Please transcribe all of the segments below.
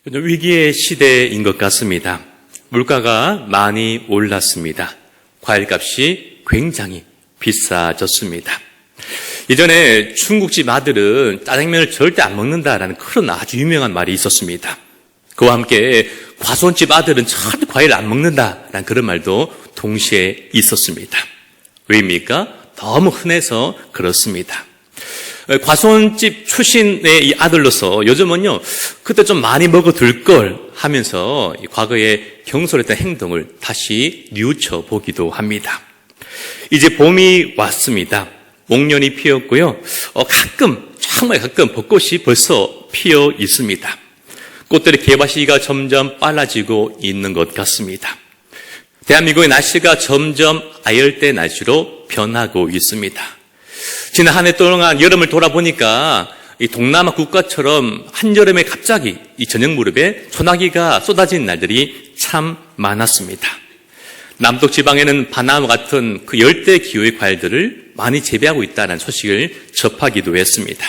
위기의 시대인 것 같습니다. 물가가 많이 올랐습니다. 과일값이 굉장히 비싸졌습니다. 예전에 중국집 아들은 짜장면을 절대 안 먹는다라는 그런 아주 유명한 말이 있었습니다. 그와 함께 과수원집 아들은 절대 과일을 안 먹는다라는 그런 말도 동시에 있었습니다. 왜입니까? 너무 흔해서 그렇습니다. 과수원집 출신의 이 아들로서 요즘은요, 그때 좀 많이 먹어둘 걸 하면서 과거의 경솔했던 행동을 다시 뉘우쳐 보기도 합니다. 이제 봄이 왔습니다. 목련이 피었고요. 정말 가끔 벚꽃이 벌써 피어 있습니다. 꽃들의 개화 시기가 점점 빨라지고 있는 것 같습니다. 대한민국의 날씨가 점점 아열대 날씨로 변하고 있습니다. 지난 한 해 동안 여름을 돌아보니까 이 동남아 국가처럼 한여름에 갑자기 이 저녁 무렵에 소나기가 쏟아진 날들이 참 많았습니다. 남쪽 지방에는 바나나 같은 그 열대 기후의 과일들을 많이 재배하고 있다는 소식을 접하기도 했습니다.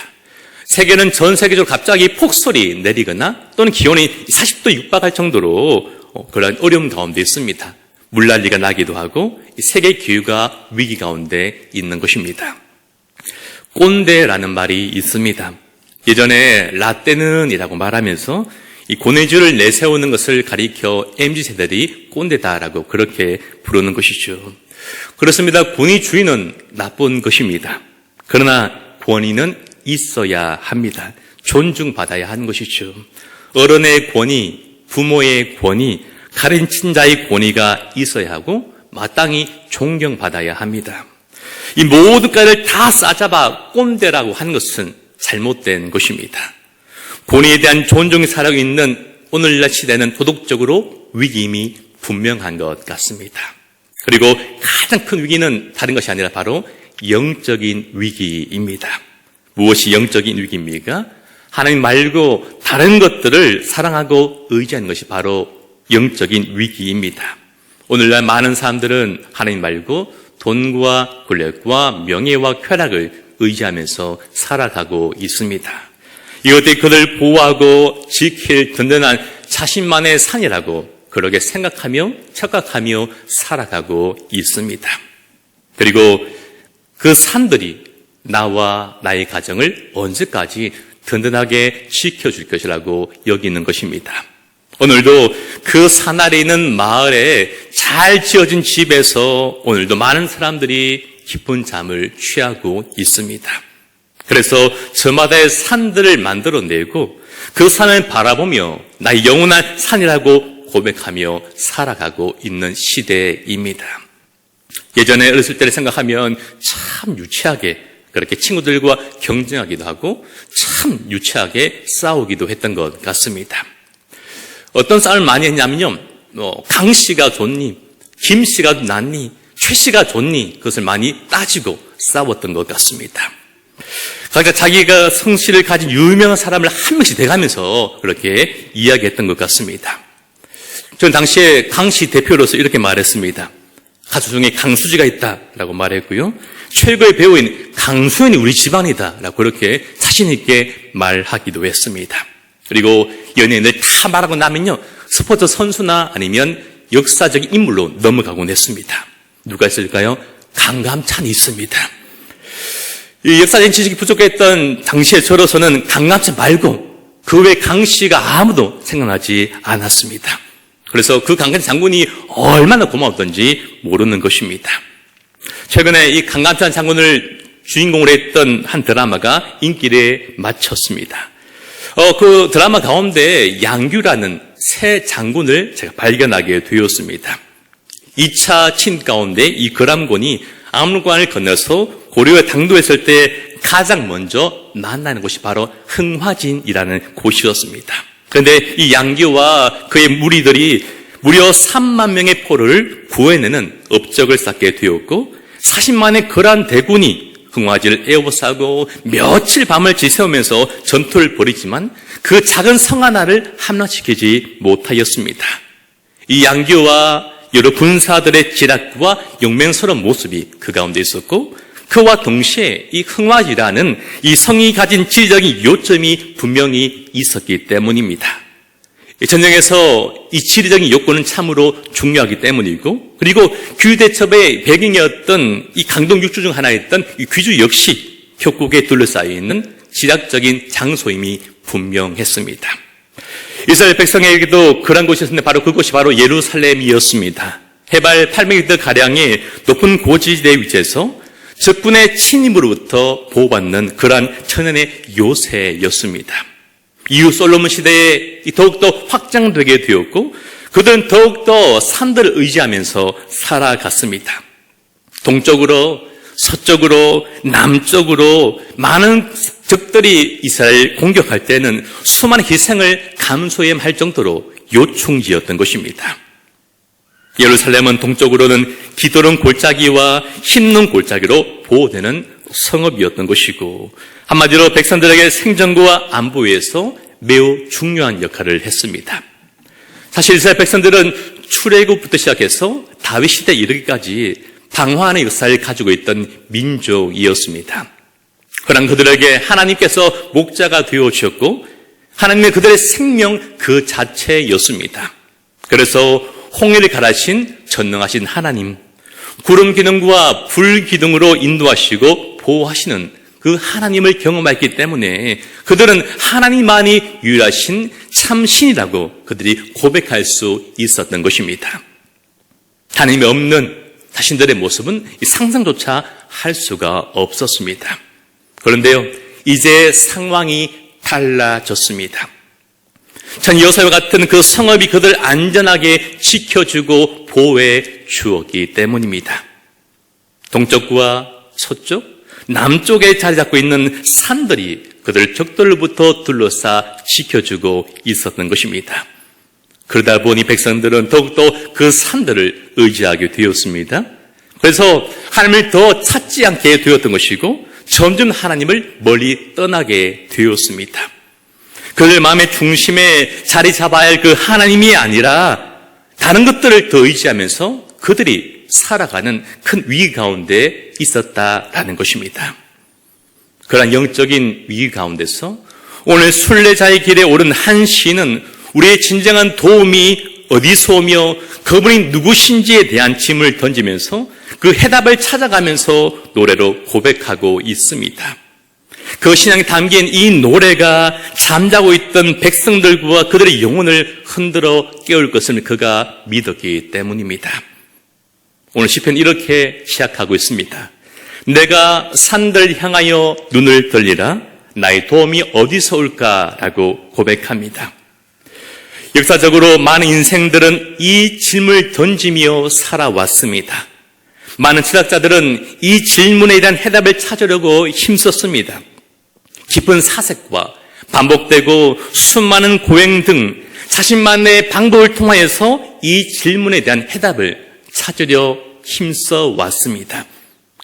세계는 전 세계적으로 갑자기 폭설이 내리거나 또는 기온이 40도 육박할 정도로 그런 어려움 가운데 있습니다. 물난리가 나기도 하고 세계 기후가 위기 가운데 있는 것입니다. 꼰대라는 말이 있습니다. 예전에 라떼는 이라고 말하면서 이 고뇌주를 내세우는 것을 가리켜 MZ세대들이 꼰대다라고 그렇게 부르는 것이죠. 그렇습니다. 권위주의는 나쁜 것입니다. 그러나 권위는 있어야 합니다. 존중받아야 하는 것이죠. 어른의 권위, 부모의 권위, 가르친 자의 권위가 있어야 하고 마땅히 존경받아야 합니다. 이 모든 것을 다 싸잡아 꼰대라고 하는 것은 잘못된 것입니다. 권위에 대한 존중이 살아가고 있는 오늘날 시대는 도덕적으로 위기임이 분명한 것 같습니다. 그리고 가장 큰 위기는 다른 것이 아니라 바로 영적인 위기입니다. 무엇이 영적인 위기입니까? 하나님 말고 다른 것들을 사랑하고 의지하는 것이 바로 영적인 위기입니다. 오늘날 많은 사람들은 하나님 말고 돈과 권력과 명예와 쾌락을 의지하면서 살아가고 있습니다. 이것들이 그들을 보호하고 지킬 든든한 자신만의 산이라고 그렇게 생각하며 착각하며 살아가고 있습니다. 그리고 그 산들이 나와 나의 가정을 언제까지 든든하게 지켜줄 것이라고 여기는 것입니다. 오늘도 그 산 아래 있는 마을에 잘 지어진 집에서 오늘도 많은 사람들이 깊은 잠을 취하고 있습니다. 그래서 저마다의 산들을 만들어내고 그 산을 바라보며 나의 영원한 산이라고 고백하며 살아가고 있는 시대입니다. 예전에 어렸을 때를 생각하면 참 유치하게 그렇게 친구들과 경쟁하기도 하고 참 유치하게 싸우기도 했던 것 같습니다. 어떤 싸움을 많이 했냐면요, 강 씨가 좋니, 김 씨가 낫니, 최 씨가 좋니, 그것을 많이 따지고 싸웠던 것 같습니다. 그러니까 자기가 성씨를 가진 유명한 사람을 한 명씩 대가면서 그렇게 이야기했던 것 같습니다. 저는 당시에 강 씨 대표로서 이렇게 말했습니다. 가수 중에 강수지가 있다라고 말했고요. 최고의 배우인 강수현이 우리 집안이다라고 그렇게 자신 있게 말하기도 했습니다. 그리고 연예인들 다 말하고 나면요, 스포츠 선수나 아니면 역사적인 인물로 넘어가곤 했습니다. 누가 있을까요? 강감찬이 있습니다. 이 역사적인 지식이 부족했던 당시에 저로서는 강감찬 말고 그 외 강 씨가 아무도 생각나지 않았습니다. 그래서 그 강감찬 장군이 얼마나 고마웠던지 모르는 것입니다. 최근에 이 강감찬 장군을 주인공으로 했던 한 드라마가 인기를 마쳤습니다. 그 드라마 가운데 양규라는 새 장군을 제가 발견하게 되었습니다. 2차 친 가운데 이 거람군이 압록강을 건너서 고려에 당도했을 때 가장 먼저 만나는 곳이 바로 흥화진이라는 곳이었습니다. 그런데 이 양규와 그의 무리들이 무려 3만 명의 포로를 구해내는 업적을 쌓게 되었고 40만의 거란 대군이 흥화진을 에워싸고 며칠 밤을 지새우면서 전투를 벌이지만 그 작은 성 하나를 함락시키지 못하였습니다. 이 양규와 여러 군사들의 지략과 용맹스러운 모습이 그 가운데 있었고 그와 동시에 이 흥화지라는 이 성이 가진 지리적인 요점이 분명히 있었기 때문입니다. 전쟁에서 이 지리적인 요건은 참으로 중요하기 때문이고, 그리고 귀대첩의 배경이었던 이 강동 육주 중 하나였던 이 귀주 역시 협곡에 둘러싸여 있는 지략적인 장소임이 분명했습니다. 이스라엘 백성에게도 그런 곳이었는데 그것이 바로 예루살렘이었습니다. 해발 800m 가량의 높은 고지대에 위치해서 적군의 침입으로부터 보호받는 그러한 천연의 요새였습니다. 이후 솔로몬 시대에 더욱더 확장되게 되었고, 그들은 더욱더 산들을 의지하면서 살아갔습니다. 동쪽으로, 서쪽으로, 남쪽으로 많은 적들이 이스라엘을 공격할 때는 수많은 희생을 감수해야 할 정도로 요충지였던 것입니다. 예루살렘은 동쪽으로는 기드론 골짜기와 흰눈 골짜기로 보호되는 성읍이었던 것이고, 한마디로 백성들에게 생존과 안보에서 매우 중요한 역할을 했습니다. 사실 이스라엘 백성들은 출애굽부터 시작해서 다윗 시대에 이르기까지 방황의 역사를 가지고 있던 민족이었습니다. 그러나 그들에게 하나님께서 목자가 되어주셨고, 하나님의 그들의 생명 그 자체였습니다. 그래서 홍해를 가라신 전능하신 하나님, 구름 기둥과 불 기둥으로 인도하시고 보호하시는 그 하나님을 경험했기 때문에 그들은 하나님만이 유일하신 참신이라고 그들이 고백할 수 있었던 것입니다. 하나님이 없는 자신들의 모습은 상상조차 할 수가 없었습니다. 그런데요, 이제 상황이 달라졌습니다. 전 여호수아와 같은 그 성읍이 그들 안전하게 지켜주고 보호해 주었기 때문입니다. 동쪽과 서쪽, 남쪽에 자리 잡고 있는 산들이 그들 적들로부터 둘러싸 지켜주고 있었던 것입니다. 그러다 보니 백성들은 더욱더 그 산들을 의지하게 되었습니다. 그래서 하나님을 더 찾지 않게 되었던 것이고, 점점 하나님을 멀리 떠나게 되었습니다. 그들 마음의 중심에 자리 잡아야 할 그 하나님이 아니라 다른 것들을 더 의지하면서 그들이 살아가는 큰 위기 가운데 있었다라는 것입니다. 그러한 영적인 위기 가운데서 오늘 순례자의 길에 오른 한 시인은 우리의 진정한 도움이 어디서 오며 그분이 누구신지에 대한 질문을 던지면서 그 해답을 찾아가면서 노래로 고백하고 있습니다. 그 신앙이 담긴 이 노래가 잠자고 있던 백성들과 그들의 영혼을 흔들어 깨울 것을 그가 믿었기 때문입니다. 오늘 시편 이렇게 시작하고 있습니다. 내가 산들 향하여 눈을 들리라, 나의 도움이 어디서 올까라고 고백합니다. 역사적으로 많은 인생들은 이 질문을 던지며 살아왔습니다. 많은 철학자들은 이 질문에 대한 해답을 찾으려고 힘썼습니다. 깊은 사색과 반복되고 수많은 고행 등 자신만의 방법을 통하여서 이 질문에 대한 해답을 찾으려 힘써 왔습니다.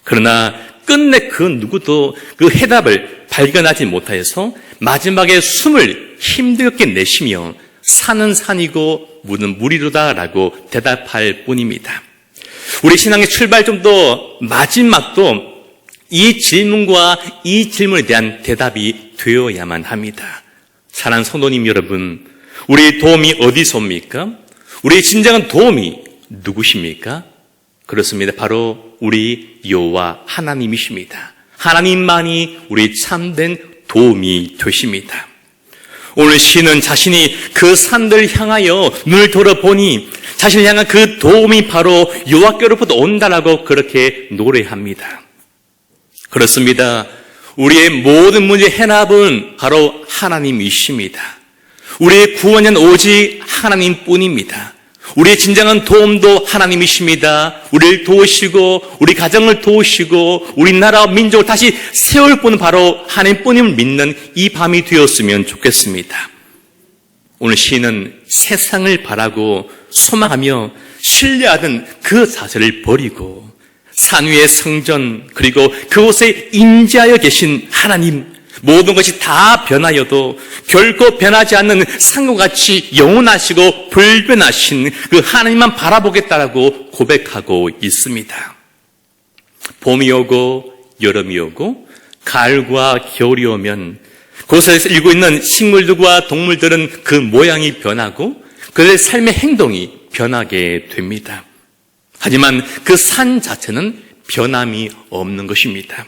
그러나 끝내 그 누구도 그 해답을 발견하지 못하여서 마지막에 숨을 힘들게 내쉬며 산은 산이고 물은 물이로다라고 대답할 뿐입니다. 우리 신앙의 출발점도 마지막도 이 질문과 이 질문에 대한 대답이 되어야만 합니다. 사랑하는 성도님 여러분, 우리의 도움이 어디서 옵니까? 우리의 진정한 도움이 누구십니까? 그렇습니다. 바로 우리 여호와 하나님이십니다. 하나님만이 우리 참된 도움이 되십니다. 오늘 시인은 자신이 그 산들 향하여 눈을 돌아보니 자신을 향한 그 도움이 바로 여호와께로부터 온다라고 그렇게 노래합니다. 그렇습니다. 우리의 모든 문제의 해답은 바로 하나님이십니다. 우리의 구원은 오직 하나님뿐입니다. 우리의 진정한 도움도 하나님이십니다. 우리를 도우시고 우리 가정을 도우시고 우리나라 민족을 다시 세울 분은 바로 하나님뿐임을 믿는 이 밤이 되었으면 좋겠습니다. 오늘 시인은 세상을 바라고 소망하며 신뢰하던 그 자세를 버리고 산 위의 성전, 그리고 그곳에 임재하여 계신 하나님, 모든 것이 다 변하여도 결코 변하지 않는 상고같이 영원하시고 불변하신 그 하나님만 바라보겠다라고 고백하고 있습니다. 봄이 오고 여름이 오고 가을과 겨울이 오면 그곳에 살고 있는 식물들과 동물들은 그 모양이 변하고 그들의 삶의 행동이 변하게 됩니다. 하지만 그 산 자체는 변함이 없는 것입니다.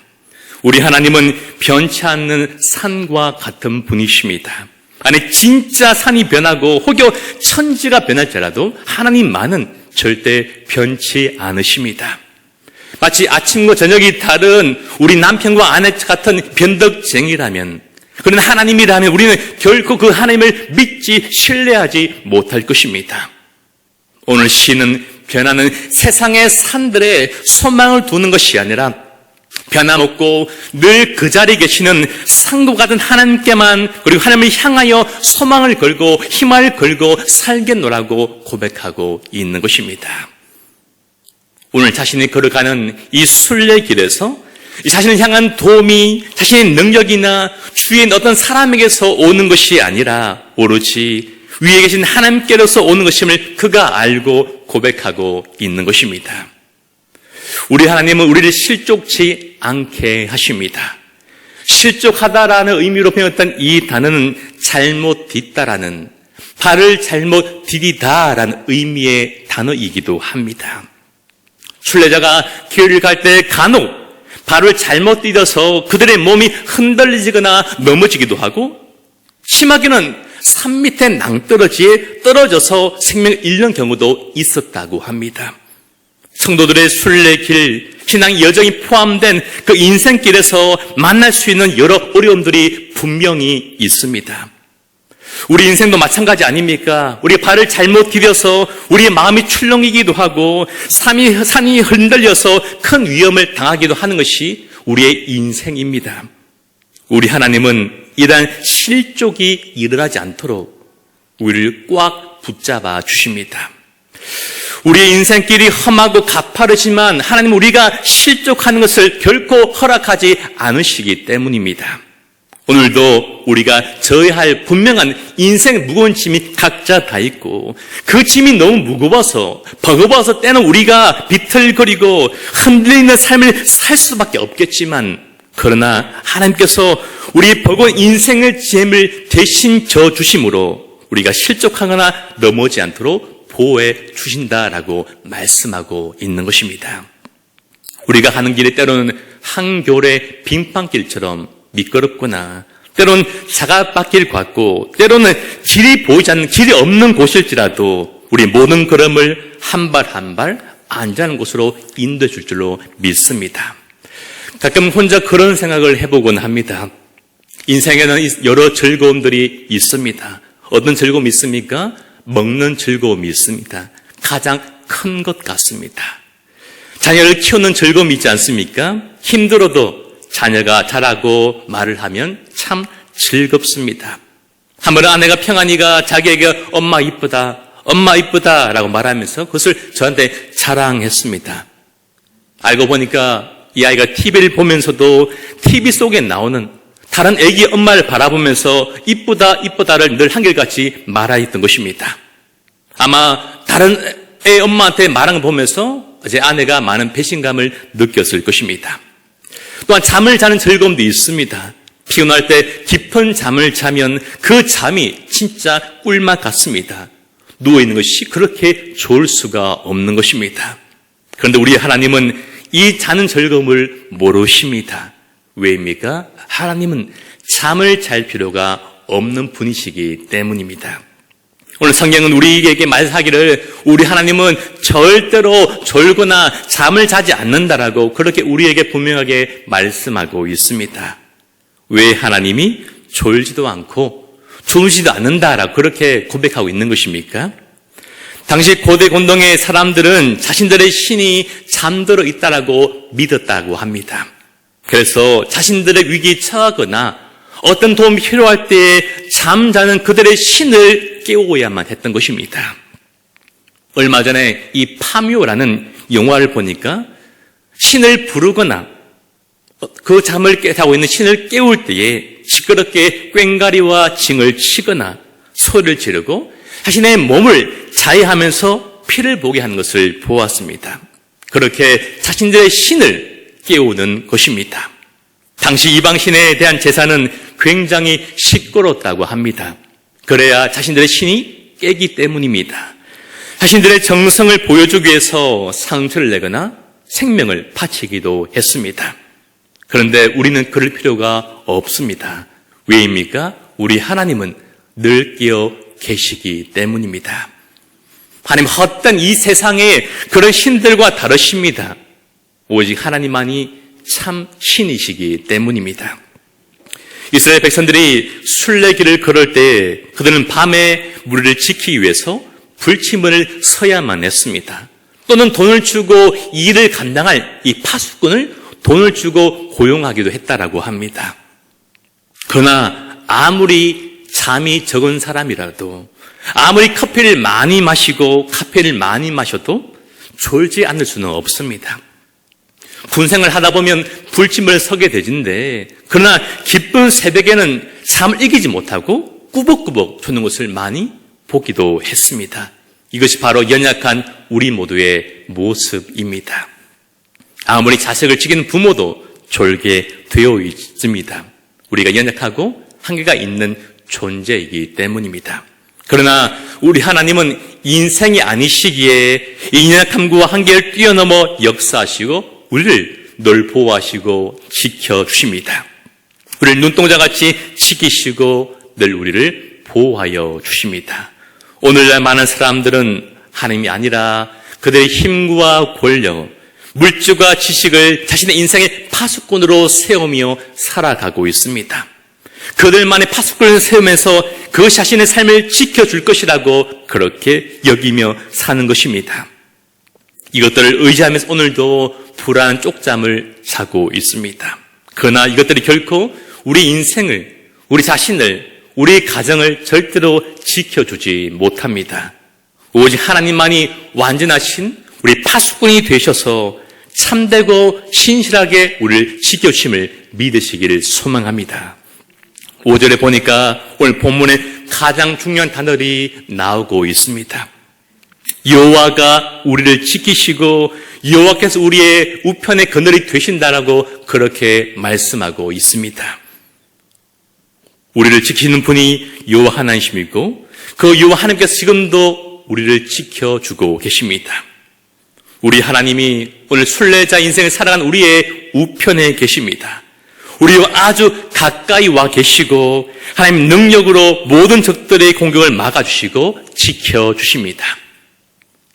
우리 하나님은 변치 않는 산과 같은 분이십니다. 아니, 진짜 산이 변하고 혹여 천지가 변할지라도 하나님만은 절대 변치 않으십니다. 마치 아침과 저녁이 다른 우리 남편과 아내 같은 변덕쟁이라면, 그러나 하나님이라면 우리는 결코 그 하나님을 믿지 신뢰하지 못할 것입니다. 오늘 시는 변하는 세상의 산들에 소망을 두는 것이 아니라 변함없고 늘 그 자리에 계시는 산과 같은 하나님께만, 그리고 하나님을 향하여 소망을 걸고 희망을 걸고 살겠노라고 고백하고 있는 것입니다. 오늘 자신이 걸어가는 이 순례길에서 자신을 향한 도움이 자신의 능력이나 주위의 어떤 사람에게서 오는 것이 아니라 오로지 위에 계신 하나님께로서 오는 것임을 그가 알고 고백하고 있는 것입니다. 우리 하나님은 우리를 실족치 않게 하십니다. 실족하다라는 의미로 표현했던 이 단어는 잘못 딛다라는, 발을 잘못 디디다라는 의미의 단어이기도 합니다. 순례자가 길을 갈 때 간혹 발을 잘못 디뎌서 그들의 몸이 흔들리거나 넘어지기도 하고, 심하게는 산 밑에 낭떠러지에 떨어져서 생명을 잃는 경우도 있었다고 합니다. 성도들의 순례길, 신앙 여정이 포함된 그 인생길에서 만날 수 있는 여러 어려움들이 분명히 있습니다. 우리 인생도 마찬가지 아닙니까? 우리 발을 잘못 디뎌서 우리의 마음이 출렁이기도 하고 산이 흔들려서 큰 위험을 당하기도 하는 것이 우리의 인생입니다. 우리 하나님은 이러한 실족이 일어나지 않도록 우리를 꽉 붙잡아 주십니다. 우리의 인생길이 험하고 가파르지만 하나님은 우리가 실족하는 것을 결코 허락하지 않으시기 때문입니다. 오늘도 우리가 져야 할 분명한 인생 무거운 짐이 각자 다 있고, 그 짐이 너무 무거워서 버거워서 때는 우리가 비틀거리고 흔들리는 삶을 살 수밖에 없겠지만, 그러나 하나님께서 우리의 버거운 인생의 짐을 대신 져주심으로 우리가 실족하거나 넘어지지 않도록 보호해 주신다라고 말씀하고 있는 것입니다. 우리가 가는 길이 때로는 한겨울의 빙판길처럼 미끄럽거나 때로는 사각바길 같고 때로는 길이 보이지 않는, 길이 없는 곳일지라도 우리 모든 걸음을 한 발 한 발 안전한 곳으로 인도해 줄 줄로 믿습니다. 가끔 혼자 그런 생각을 해보곤 합니다. 인생에는 여러 즐거움들이 있습니다. 어떤 즐거움이 있습니까? 먹는 즐거움이 있습니다. 가장 큰 것 같습니다. 자녀를 키우는 즐거움이 있지 않습니까? 힘들어도 자녀가 자라고 말을 하면 참 즐겁습니다. 한 번은 아내가 평안이가 자기에게 엄마 이쁘다 라고 말하면서 그것을 저한테 자랑했습니다. 알고 보니까 이 아이가 TV를 보면서도 TV 속에 나오는 다른 애기 엄마를 바라보면서 이쁘다를 늘 한결같이 말하였던 것입니다. 아마 다른 애 엄마한테 말하는 걸 보면서 제 아내가 많은 배신감을 느꼈을 것입니다. 또한 잠을 자는 즐거움도 있습니다. 피곤할 때 깊은 잠을 자면 그 잠이 진짜 꿀맛 같습니다. 누워있는 것이 그렇게 좋을 수가 없는 것입니다. 그런데 우리 하나님은 이 자는 즐거움을 모르십니다. 왜입니까? 하나님은 잠을 잘 필요가 없는 분이시기 때문입니다. 오늘 성경은 우리에게 말하기를 우리 하나님은 절대로 졸거나 잠을 자지 않는다라고 그렇게 우리에게 분명하게 말씀하고 있습니다. 왜 하나님이 졸지도 않고 주무지도 않는다라고 그렇게 고백하고 있는 것입니까? 당시 고대 건동의 사람들은 자신들의 신이 잠들어 있다라고 믿었다고 합니다. 그래서 자신들의 위기에 처하거나 어떤 도움이 필요할 때에 잠자는 그들의 신을 깨워야만 했던 것입니다. 얼마 전에 이 파묘라는 영화를 보니까 신을 부르거나 그 잠을 자고 있는 신을 깨울 때에 시끄럽게 꽹과리와 징을 치거나 소리를 지르고 자신의 몸을 자해하면서 피를 보게 하는 것을 보았습니다. 그렇게 자신들의 신을 깨우는 것입니다. 당시 이방신에 대한 제사는 굉장히 시끄럽다고 합니다. 그래야 자신들의 신이 깨기 때문입니다. 자신들의 정성을 보여주기 위해서 상처를 내거나 생명을 바치기도 했습니다. 그런데 우리는 그럴 필요가 없습니다. 왜입니까? 우리 하나님은 늘 깨어 계시기 때문입니다. 하나님 헛된 이 세상의 그런 신들과 다르십니다. 오직 하나님만이 참 신이시기 때문입니다. 이스라엘 백성들이 순례길을 걸을 때 그들은 밤에 무리를 지키기 위해서 불침을 서야만 했습니다. 또는 돈을 주고 일을 감당할 이 파수꾼을 돈을 주고 고용하기도 했다라고 합니다. 그러나 아무리 잠이 적은 사람이라도 아무리 커피를 많이 마시고 카페인을 많이 마셔도 졸지 않을 수는 없습니다. 군생을 하다 보면 불침을 서게 되는데 그러나 기쁜 새벽에는 잠을 이기지 못하고 꾸벅꾸벅 조는 것을 많이 보기도 했습니다. 이것이 바로 연약한 우리 모두의 모습입니다. 아무리 자식을 지키는 부모도 졸게 되어 있습니다. 우리가 연약하고 한계가 있는 존재이기 때문입니다. 그러나 우리 하나님은 인생이 아니시기에 이 연약함과 한계를 뛰어넘어 역사하시고 우리를 늘 보호하시고 지켜주십니다. 우리를 눈동자같이 지키시고 늘 우리를 보호하여 주십니다. 오늘날 많은 사람들은 하나님이 아니라 그들의 힘과 권력, 물질과 지식을 자신의 인생의 파수꾼으로 세우며 살아가고 있습니다. 그들만의 파수꾼을 세우면서 그것이 자신의 삶을 지켜줄 것이라고 그렇게 여기며 사는 것입니다. 이것들을 의지하면서 오늘도 불안한 쪽잠을 자고 있습니다. 그러나 이것들이 결코 우리 인생을, 우리 자신을, 우리 가정을 절대로 지켜주지 못합니다. 오직 하나님만이 완전하신 우리 파수꾼이 되셔서 참되고 신실하게 우리를 지켜주심을 믿으시기를 소망합니다. 5절에 보니까 오늘 본문에 가장 중요한 단어들이 나오고 있습니다. 여호와가 우리를 지키시고 여호와께서 우리의 우편의 그늘이 되신다라고 그렇게 말씀하고 있습니다. 우리를 지키는 분이 여호와 하나님이시고 그 여호와 하나님께서 지금도 우리를 지켜주고 계십니다. 우리 하나님이 오늘 순례자 인생을 살아가는 우리의 우편에 계십니다. 우리와 아주 가까이 와 계시고 하나님 능력으로 모든 적들의 공격을 막아주시고 지켜주십니다.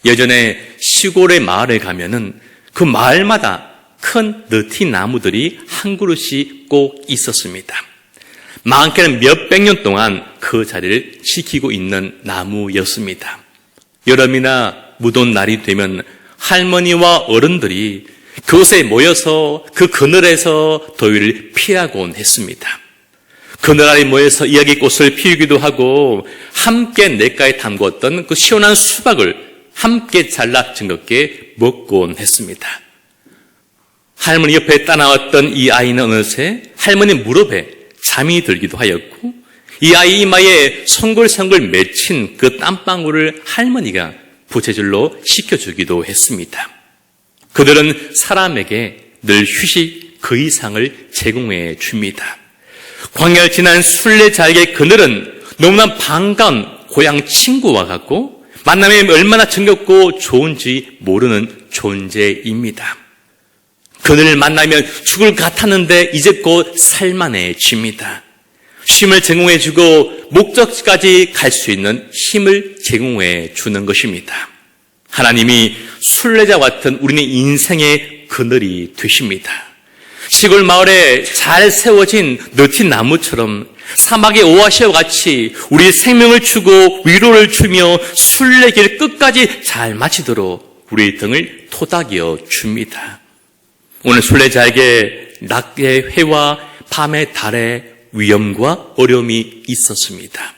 예전에 시골의 마을에 가면은 그 마을마다 큰 느티나무들이 한 그루씩 꼭 있었습니다. 많게는 몇백 년 동안 그 자리를 지키고 있는 나무였습니다. 여름이나 무더운 날이 되면 할머니와 어른들이 그곳에 모여서 그 그늘에서 더위를 피하곤 했습니다. 그늘 아래 모여서 이야기꽃을 피우기도 하고 함께 냇가에 담궜던 그 시원한 수박을 함께 잘라 징겁게 먹곤 했습니다. 할머니 옆에 따라왔던 이 아이는 어느새 할머니 무릎에 잠이 들기도 하였고 이 아이 이마에 송글송글 맺힌 그 땀방울을 할머니가 부채질로 씻겨주기도 했습니다. 그들은 사람에게 늘 휴식 그 이상을 제공해 줍니다. 광야를 지난 순례자에게 그늘은 너무나 반가운 고향 친구와 같고 만남이 얼마나 정겹고 좋은지 모르는 존재입니다. 그들을 만나면 죽을 것 같았는데 이제 곧 살만해집니다. 쉼을 제공해주고 목적지까지 갈 수 있는 힘을 제공해 주는 것입니다. 하나님이 순례자와 같은 우리는 인생의 그늘이 되십니다. 시골 마을에 잘 세워진 느티나무처럼 사막의 오아시와 같이 우리의 생명을 주고 위로를 주며 순례길 끝까지 잘 마치도록 우리의 등을 토닥여 줍니다. 오늘 순례자에게 낮의 해와 밤의 달의 위험과 어려움이 있었습니다.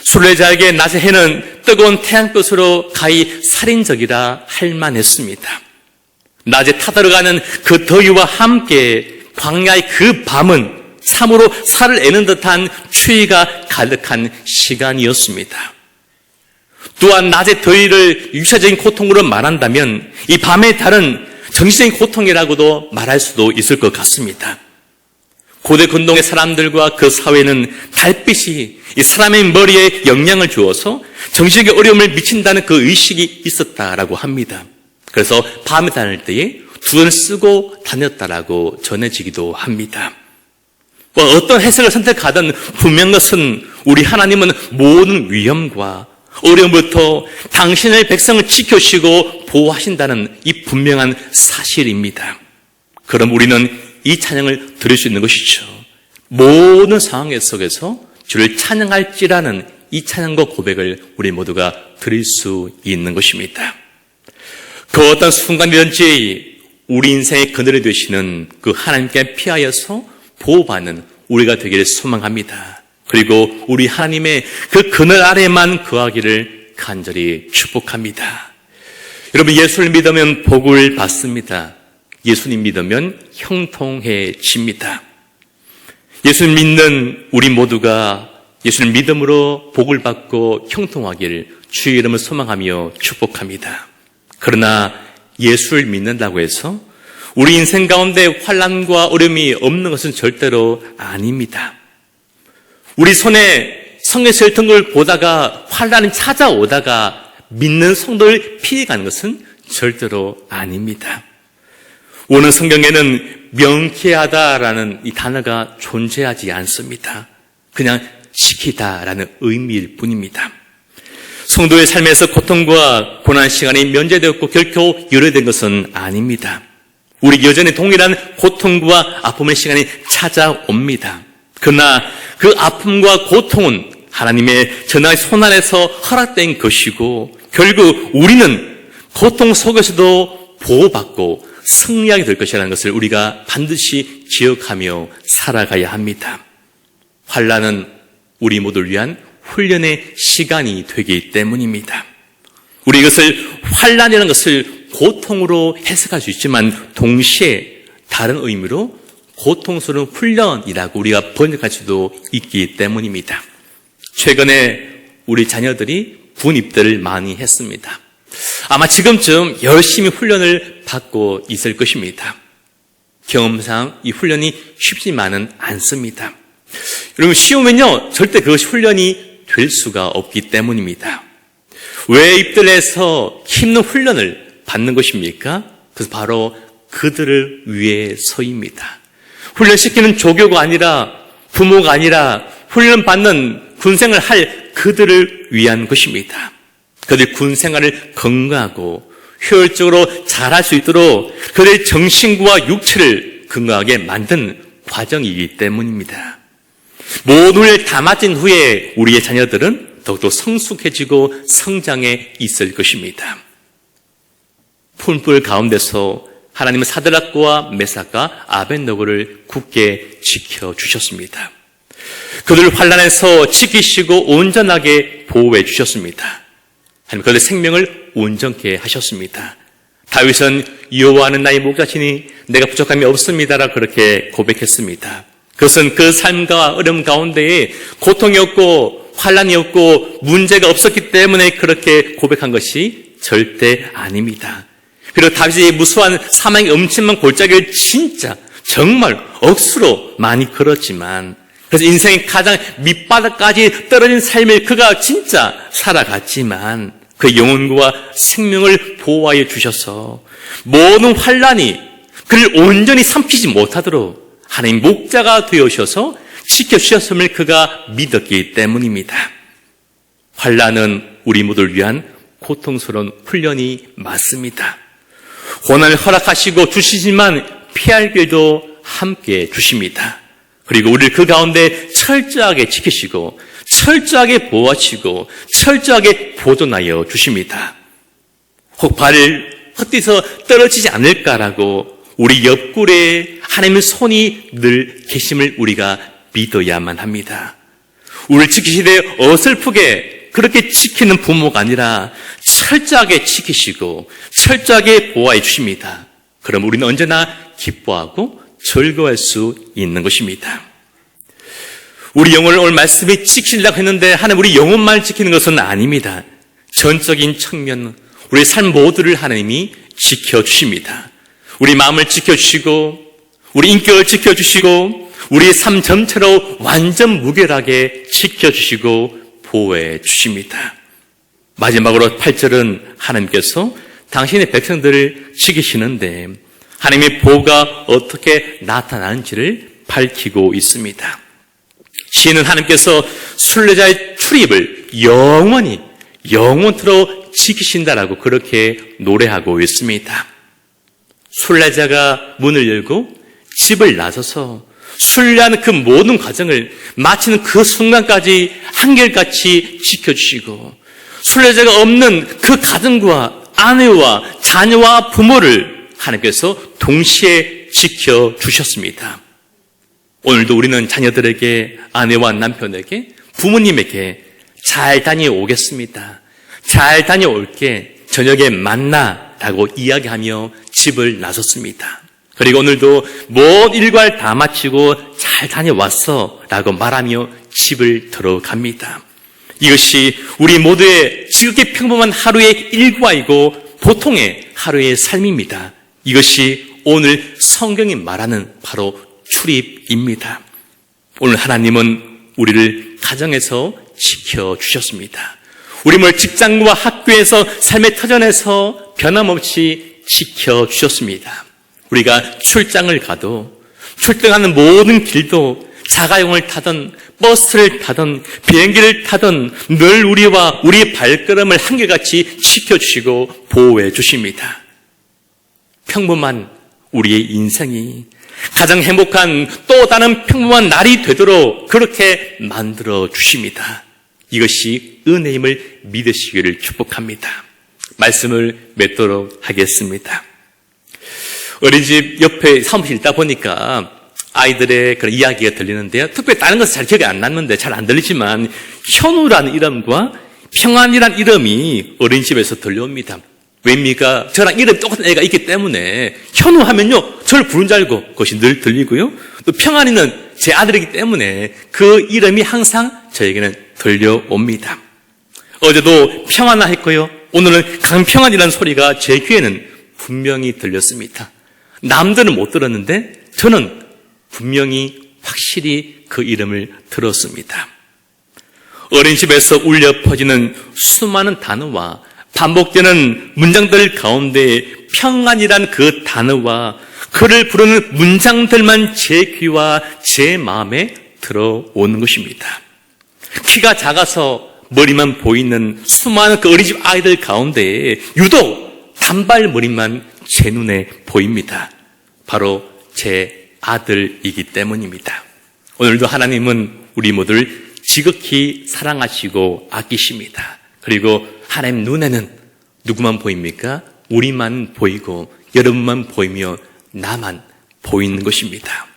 순례자에게 낮의 해는 뜨거운 태양빛으로 가히 살인적이라 할 만했습니다. 낮에 타들어가는 그 더위와 함께 광야의 그 밤은 참으로 살을 애는 듯한 추위가 가득한 시간이었습니다. 또한 낮의 더위를 육체적인 고통으로 말한다면 이 밤의 달은 정신적인 고통이라고도 말할 수도 있을 것 같습니다. 고대 근동의 사람들과 그 사회는 달빛이 이 사람의 머리에 영향을 주어서 정신적인 어려움을 미친다는 그 의식이 있었다라고 합니다. 그래서 밤에 다닐 때에 두 눈을 쓰고 다녔다라고 전해지기도 합니다. 어떤 해석을 선택하든 분명한 것은 우리 하나님은 모든 위험과 어려움부터 당신의 백성을 지켜주시고 보호하신다는 이 분명한 사실입니다. 그럼 우리는 이 찬양을 들을 수 있는 것이죠. 모든 상황 속에서 주를 찬양할지라는 이 찬양과 고백을 우리 모두가 드릴 수 있는 것입니다. 그 어떤 순간이든지 우리 인생의 그늘이 되시는 그 하나님께 피하여서 보호받는 우리가 되기를 소망합니다. 그리고 우리 하나님의 그 그늘 아래만 거하기를 간절히 축복합니다. 여러분, 예수를 믿으면 복을 받습니다. 예수님 믿으면 형통해집니다. 예수님 믿는 우리 모두가 예수님 믿음으로 복을 받고 형통하기를 주의 이름을 소망하며 축복합니다. 그러나 예수를 믿는다고 해서 우리 인생 가운데 환난과 어려움이 없는 것은 절대로 아닙니다. 우리 손에 성경에서 읽던 걸 보다가 환난이 찾아오다가 믿는 성도를 피해가는 것은 절대로 아닙니다. 오늘 성경에는 명쾌하다라는 이 단어가 존재하지 않습니다. 그냥 지키다라는 의미일 뿐입니다. 성도의 삶에서 고통과 고난 시간이 면제되었고 결코 유래된 것은 아닙니다. 우리 여전히 동일한 고통과 아픔의 시간이 찾아옵니다. 그러나 그 아픔과 고통은 하나님의 전능의 손 안에서 허락된 것이고 결국 우리는 고통 속에서도 보호받고 승리하게 될 것이라는 것을 우리가 반드시 기억하며 살아가야 합니다. 환난은 우리 모두를 위한 훈련의 시간이 되기 때문입니다. 우리 이것을 환난이라는 것을 고통으로 해석할 수 있지만 동시에 다른 의미로 고통스러운 훈련이라고 우리가 번역할 수도 있기 때문입니다. 최근에 우리 자녀들이 군 입대를 많이 했습니다. 아마 지금쯤 열심히 훈련을 받고 있을 것입니다. 경험상 이 훈련이 쉽지만은 않습니다. 여러분, 쉬우면요 절대 그것이 훈련이 될 수가 없기 때문입니다. 왜 입대를 해서 힘든 훈련을 받는 것입니까? 그래서 바로 그들을 위해서입니다. 훈련시키는 조교가 아니라 부모가 아니라 훈련받는 군생활을 할 그들을 위한 것입니다. 그들이 군생활을 건강하고 효율적으로 잘할 수 있도록 그들의 정신과 육체를 건강하게 만든 과정이기 때문입니다. 모든 걸 다 마친 후에 우리의 자녀들은 더욱더 성숙해지고 성장해 있을 것입니다. 풀불 가운데서 하나님은 사드락과 메삭과 아벳노고를 굳게 지켜주셨습니다. 그들을 환난에서 지키시고 온전하게 보호해 주셨습니다. 하나님 그들의 생명을 온전케 하셨습니다. 다윗은 여호와는 나의 목자시니 내가 부족함이 없습니다라 그렇게 고백했습니다. 그것은 그 삶과 어려움 가운데에 고통이 없고 환난이 없고 문제가 없었기 때문에 그렇게 고백한 것이 절대 아닙니다. 그리고 다윗이 무수한 사망의 엄청난 골짜기를 진짜 정말 억수로 많이 걸었지만 그래서 인생의 가장 밑바닥까지 떨어진 삶을 그가 진짜 살아갔지만 그 영혼과 생명을 보호하여 주셔서 모든 환난이 그를 온전히 삼키지 못하도록 하나님 목자가 되어셔서 지켜주셨음을 그가 믿었기 때문입니다. 환난은 우리 모두를 위한 고통스러운 훈련이 맞습니다. 고난을 허락하시고 주시지만 피할 길도 함께 주십니다. 그리고 우리를 그 가운데 철저하게 지키시고 철저하게 보호하시고 철저하게 보존하여 주십니다. 혹 발을 헛디서 떨어지지 않을까라고 우리 옆구리에 하나님의 손이 늘 계심을 우리가 믿어야만 합니다. 우리를 지키시되 어설프게 그렇게 지키는 부모가 아니라 철저하게 지키시고 철저하게 보호해 주십니다. 그럼 우리는 언제나 기뻐하고 즐거워할 수 있는 것입니다. 우리 영혼을 오늘 말씀에 지키려고 했는데 하나님 우리 영혼만 지키는 것은 아닙니다. 전적인 측면, 우리 삶 모두를 하나님이 지켜주십니다. 우리 마음을 지켜주시고 우리 인격을 지켜주시고 우리의 삶 전체로 완전 무결하게 지켜주시고 보호해 주십니다. 마지막으로 8절은 하나님께서 당신의 백성들을 지키시는데 하나님의 보호가 어떻게 나타나는지를 밝히고 있습니다. 시인은 하나님께서 순례자의 출입을 영원토록 지키신다라고 그렇게 노래하고 있습니다. 순례자가 문을 열고 집을 나서서 순례하는 그 모든 과정을 마치는 그 순간까지 한결같이 지켜주시고 순례자가 없는 그 가정과 아내와 자녀와 부모를 하나님께서 동시에 지켜주셨습니다. 오늘도 우리는 자녀들에게, 아내와 남편에게, 부모님에게 잘 다녀오겠습니다, 잘 다녀올게, 저녁에 만나라고 이야기하며 집을 나섰습니다. 그리고 오늘도 모든 일과를 다 마치고 잘 다녀왔어 라고 말하며 집을 들어갑니다. 이것이 우리 모두의 지극히 평범한 하루의 일과이고 보통의 하루의 삶입니다. 이것이 오늘 성경이 말하는 바로 출입입니다. 오늘 하나님은 우리를 가정에서 지켜주셨습니다. 우리를 직장과 학교에서 삶의 터전에서 변함없이 지켜주셨습니다. 우리가 출장을 가도 출장하는 모든 길도 자가용을 타든 버스를 타든 비행기를 타든 늘 우리와 우리의 발걸음을 한결같이 지켜주시고 보호해 주십니다. 평범한 우리의 인생이 가장 행복한 또 다른 평범한 날이 되도록 그렇게 만들어 주십니다. 이것이 은혜임을 믿으시기를 축복합니다. 말씀을 맺도록 하겠습니다. 어린이집 옆에 사무실 있다 보니까 아이들의 그런 이야기가 들리는데요. 특별히 다른 것은 잘 기억이 안 났는데 잘 안 들리지만 현우라는 이름과 평안이라는 이름이 어린이집에서 들려옵니다. 왜입니까? 저랑 이름 똑같은 애가 있기 때문에 현우 하면요 저를 부른 줄 알고 그것이 늘 들리고요. 또 평안이는 제 아들이기 때문에 그 이름이 항상 저에게는 들려옵니다. 어제도 평안아 했고요. 오늘은 강평안이라는 소리가 제 귀에는 분명히 들렸습니다. 남들은 못 들었는데 저는 분명히 확실히 그 이름을 들었습니다. 어린이집에서 울려 퍼지는 수많은 단어와 반복되는 문장들 가운데 평안이란 그 단어와 그를 부르는 문장들만 제 귀와 제 마음에 들어오는 것입니다. 키가 작아서 머리만 보이는 수많은 그 어린이집 아이들 가운데 유독 단발머리만 제 눈에 보입니다. 바로 제 아들이기 때문입니다. 오늘도 하나님은 우리 모두를 지극히 사랑하시고 아끼십니다. 그리고 하나님 눈에는 누구만 보입니까? 우리만 보이고 여러분만 보이며 나만 보이는 것입니다.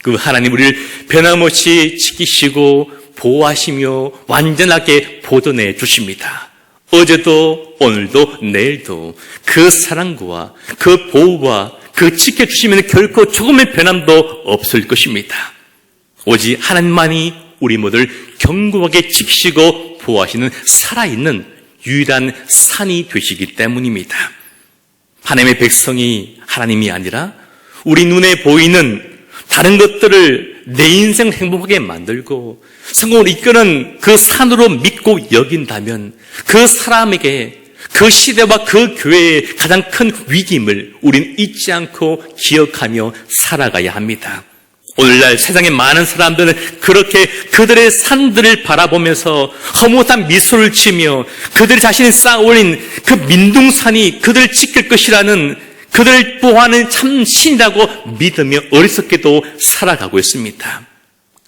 그 하나님 우리를 변함없이 지키시고 보호하시며 완전하게 보존해 주십니다. 어제도 오늘도 내일도 그 사랑과 그 보호와 그 지켜주시면 결코 조금의 변함도 없을 것입니다. 오직 하나님만이 우리 모두를 견고하게 지키시고 보호하시는 살아있는 유일한 산이 되시기 때문입니다. 하나님의 백성이 하나님이 아니라 우리 눈에 보이는 다른 것들을 내 인생 행복하게 만들고 성공을 이끄는 그 산으로 믿고 여긴다면 그 사람에게 그 시대와 그 교회의 가장 큰 위기임을 우리는 잊지 않고 기억하며 살아가야 합니다. 오늘날 세상의 많은 사람들은 그렇게 그들의 산들을 바라보면서 허무한 미소를 치며 그들이 자신이 쌓아올린 그 민둥산이 그들을 지킬 것이라는 그들을 보호하는 참 신이라고 믿으며 어리석게도 살아가고 있습니다.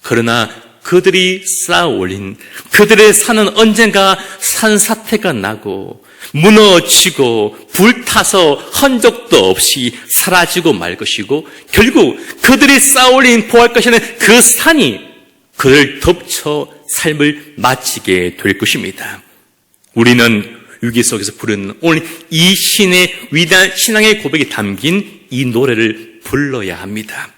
그러나 그들이 쌓아올린 그들의 산은 언젠가 산사태가 나고 무너지고 불타서 흔적도 없이 사라지고 말 것이고 결국 그들이 쌓아올린 보호할 것이라는 그 산이 그를 덮쳐 삶을 마치게 될 것입니다. 우리는 위기 속에서 부르는 오늘 이 신의 위대한 신앙의 고백이 담긴 이 노래를 불러야 합니다.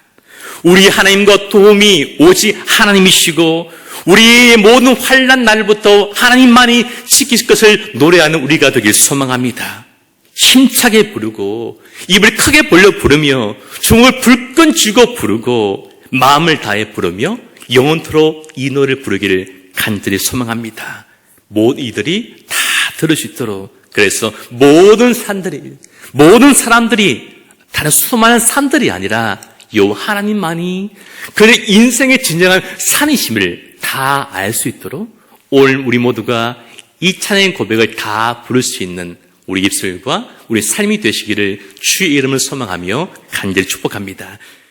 우리 하나님과 도움이 오직 하나님이시고 우리의 모든 환난 날부터 하나님만이 지키실 것을 노래하는 우리가 되길 소망합니다. 힘차게 부르고 입을 크게 벌려 부르며 종을 불끈 쥐고 부르고 마음을 다해 부르며 영원토록 이 노래를 부르기를 간절히 소망합니다. 모든 이들이 다 들을 수 있도록. 그래서 모든 사람들이 다른 수많은 산들이 아니라 여호와 하나님만이 그의 인생의 진정한 산이심을 다 알 수 있도록 오늘 우리 모두가 이 찬양의 고백을 다 부를 수 있는 우리 입술과 우리 삶이 되시기를 주의 이름을 소망하며 간절히 축복합니다.